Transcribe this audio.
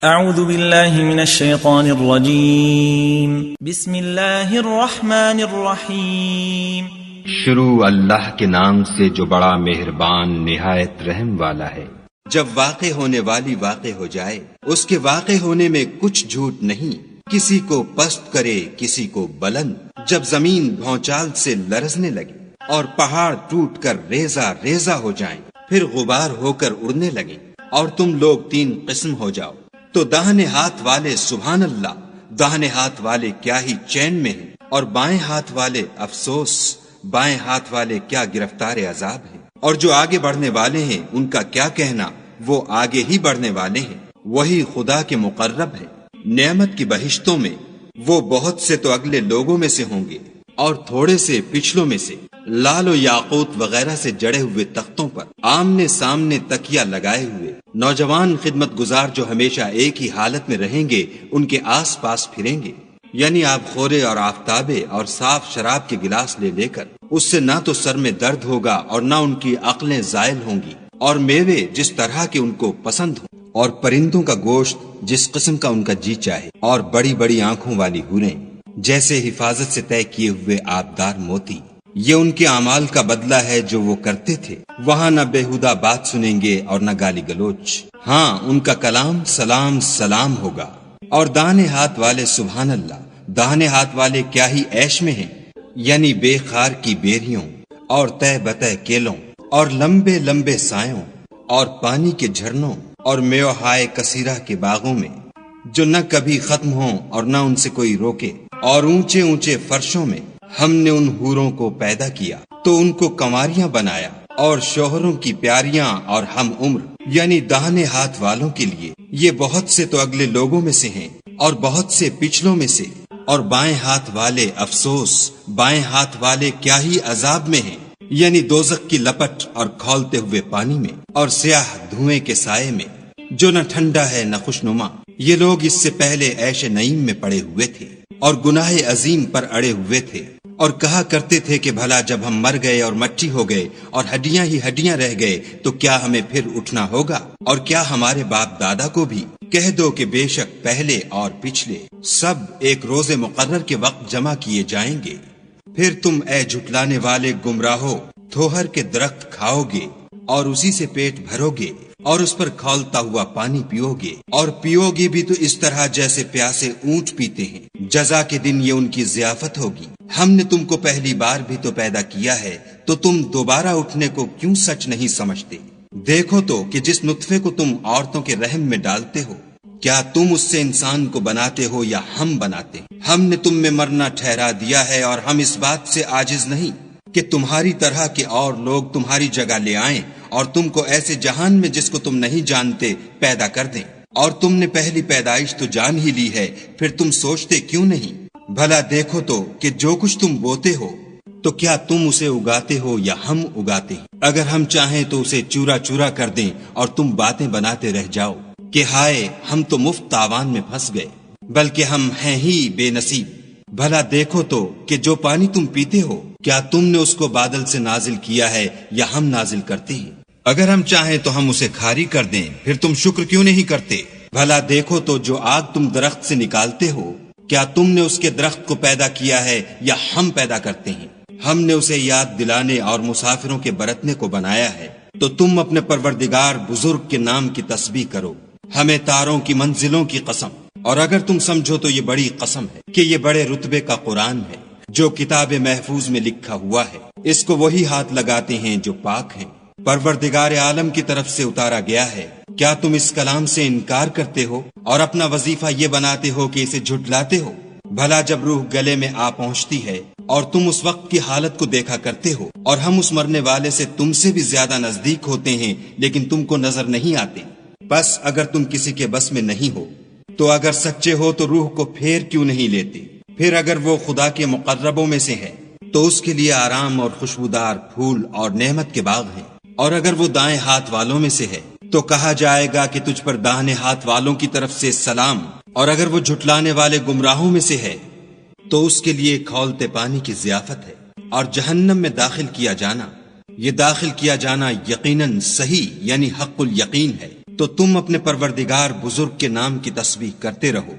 اعوذ باللہ من الشیطان الرجیم بسم اللہ الرحمن الرحیم شروع اللہ کے نام سے جو بڑا مہربان نہایت رحم والا ہے۔ جب واقع ہونے والی واقع ہو جائے، اس کے واقع ہونے میں کچھ جھوٹ نہیں، کسی کو پست کرے کسی کو بلند۔ جب زمین بھونچال سے لرزنے لگے اور پہاڑ ٹوٹ کر ریزہ ریزہ ہو جائیں، پھر غبار ہو کر اڑنے لگیں، اور تم لوگ تین قسم ہو جاؤ، تو داہنے ہاتھ والے سبحان اللہ، داہنے ہاتھ والے کیا ہی چین میں ہیں، اور بائیں ہاتھ والے افسوس، بائیں ہاتھ والے کیا گرفتار عذاب ہیں۔ اور جو آگے بڑھنے والے ہیں ان کا کیا کہنا، وہ آگے ہی بڑھنے والے ہیں، وہی خدا کے مقرب ہیں۔ نعمت کی بہشتوں میں وہ بہت سے تو اگلے لوگوں میں سے ہوں گے، اور تھوڑے سے پچھلوں میں سے، لال و یاقوت وغیرہ سے جڑے ہوئے تختوں پر آمنے سامنے تکیہ لگائے ہوئے نوجوان خدمت گزار جو ہمیشہ ایک ہی حالت میں رہیں گے، ان کے آس پاس پھریں گے، یعنی آب خورے اور آفتابے اور صاف شراب کے گلاس لے لے کر۔ اس سے نہ تو سر میں درد ہوگا اور نہ ان کی عقلیں زائل ہوں گی، اور میوے جس طرح کے ان کو پسند ہوں، اور پرندوں کا گوشت جس قسم کا ان کا جی چاہے، اور بڑی بڑی آنکھوں والی حوریں جیسے حفاظت سے طے کیے ہوئے آبدار موتی۔ یہ ان کے اعمال کا بدلہ ہے جو وہ کرتے تھے۔ وہاں نہ بےہودہ بات سنیں گے اور نہ گالی گلوچ، ہاں ان کا کلام سلام سلام ہوگا۔ اور داہنے ہاتھ والے سبحان اللہ، داہنے ہاتھ والے کیا ہی عیش میں ہیں، یعنی بے خار کی بیریوں اور تہ بتہ کیلوں اور لمبے لمبے سایوں اور پانی کے جھرنوں اور میوہائے کثیرہ کے باغوں میں، جو نہ کبھی ختم ہوں اور نہ ان سے کوئی روکے، اور اونچے اونچے فرشوں میں ہم نے ان حوروں کو پیدا کیا تو ان کو کنواریاں بنایا، اور شوہروں کی پیاریاں اور ہم عمر، یعنی داہنے ہاتھ والوں کے لیے یہ بہت سے تو اگلے لوگوں میں سے ہیں اور بہت سے پچھلوں میں سے۔ اور بائیں ہاتھ والے افسوس، بائیں ہاتھ والے کیا ہی عذاب میں ہیں، یعنی دوزخ کی لپٹ اور کھولتے ہوئے پانی میں، اور سیاہ دھوئیں کے سائے میں، جو نہ ٹھنڈا ہے نہ خوشنما۔ یہ لوگ اس سے پہلے عیش نعیم میں پڑے ہوئے تھے اور گناہ عظیم پر اڑے ہوئے تھے، اور کہا کرتے تھے کہ بھلا جب ہم مر گئے اور مٹی ہو گئے اور ہڈیاں ہی ہڈیاں رہ گئے تو کیا ہمیں پھر اٹھنا ہوگا؟ اور کیا ہمارے باپ دادا کو بھی؟ کہہ دو کہ بے شک پہلے اور پچھلے سب ایک روز مقرر کے وقت جمع کیے جائیں گے۔ پھر تم اے جھٹلانے والے گمراہو تھوہر کے درخت کھاؤ گے اور اسی سے پیٹ بھرو گے، اور اس پر کھولتا ہوا پانی پیو گے، اور پیو گے بھی تو اس طرح جیسے پیاسے اونٹ پیتے ہیں۔ جزا کے دن یہ ان کی ضیافت ہوگی۔ ہم نے تم کو پہلی بار بھی تو پیدا کیا ہے، تو تم دوبارہ اٹھنے کو کیوں سچ نہیں سمجھتے؟ دیکھو تو کہ جس نطفے کو تم عورتوں کے رحم میں ڈالتے ہو، کیا تم اس سے انسان کو بناتے ہو یا ہم بناتے ہیں؟ ہم نے تم میں مرنا ٹھہرا دیا ہے، اور ہم اس بات سے عاجز نہیں کہ تمہاری طرح کے اور لوگ تمہاری جگہ لے آئیں اور تم کو ایسے جہان میں جس کو تم نہیں جانتے پیدا کر دیں۔ اور تم نے پہلی پیدائش تو جان ہی لی ہے، پھر تم سوچتے کیوں نہیں؟ بھلا دیکھو تو کہ جو کچھ تم بوتے ہو تو کیا تم اسے اگاتے ہو یا ہم اگاتے ہیں؟ اگر ہم چاہیں تو اسے چورا چورا کر دیں اور تم باتیں بناتے رہ جاؤ کہ ہائے ہم تو مفت تاوان میں پھنس گئے، بلکہ ہم ہیں ہی بے نصیب۔ بھلا دیکھو تو کہ جو پانی تم پیتے ہو کیا تم نے اس کو بادل سے نازل کیا ہے یا ہم نازل کرتے ہیں؟ اگر ہم چاہیں تو ہم اسے کھاری کر دیں، پھر تم شکر کیوں نہیں کرتے؟ بھلا دیکھو تو جو آگ تم درخت سے نکالتے ہو کیا تم نے اس کے درخت کو پیدا کیا ہے یا ہم پیدا کرتے ہیں؟ ہم نے اسے یاد دلانے اور مسافروں کے برتنے کو بنایا ہے، تو تم اپنے پروردگار بزرگ کے نام کی تسبیح کرو۔ ہمیں تاروں کی منزلوں کی قسم، اور اگر تم سمجھو تو یہ بڑی قسم ہے کہ یہ بڑے رتبے کا قرآن ہے جو کتاب محفوظ میں لکھا ہوا ہے، اس کو وہی ہاتھ لگاتے ہیں جو پاک ہیں، پروردگار عالم کی طرف سے اتارا گیا ہے۔ کیا تم اس کلام سے انکار کرتے ہو اور اپنا وظیفہ یہ بناتے ہو کہ اسے جھٹلاتے ہو؟ بھلا جب روح گلے میں آ پہنچتی ہے اور تم اس وقت کی حالت کو دیکھا کرتے ہو، اور ہم اس مرنے والے سے تم سے بھی زیادہ نزدیک ہوتے ہیں لیکن تم کو نظر نہیں آتے، بس اگر تم کسی کے بس میں نہیں ہو تو اگر سچے ہو تو روح کو پھیر کیوں نہیں لیتے؟ پھر اگر وہ خدا کے مقربوں میں سے ہے تو اس کے لیے آرام اور خوشبودار پھول اور نعمت کے باغ ہیں، اور اگر وہ دائیں ہاتھ والوں میں سے ہے تو کہا جائے گا کہ تجھ پر داہنے ہاتھ والوں کی طرف سے سلام، اور اگر وہ جھٹلانے والے گمراہوں میں سے ہے تو اس کے لیے کھولتے پانی کی ضیافت ہے، اور جہنم میں داخل کیا جانا، یہ داخل کیا جانا یقیناً صحیح یعنی حق الیقین ہے۔ تو تم اپنے پروردگار بزرگ کے نام کی تسبیح کرتے رہو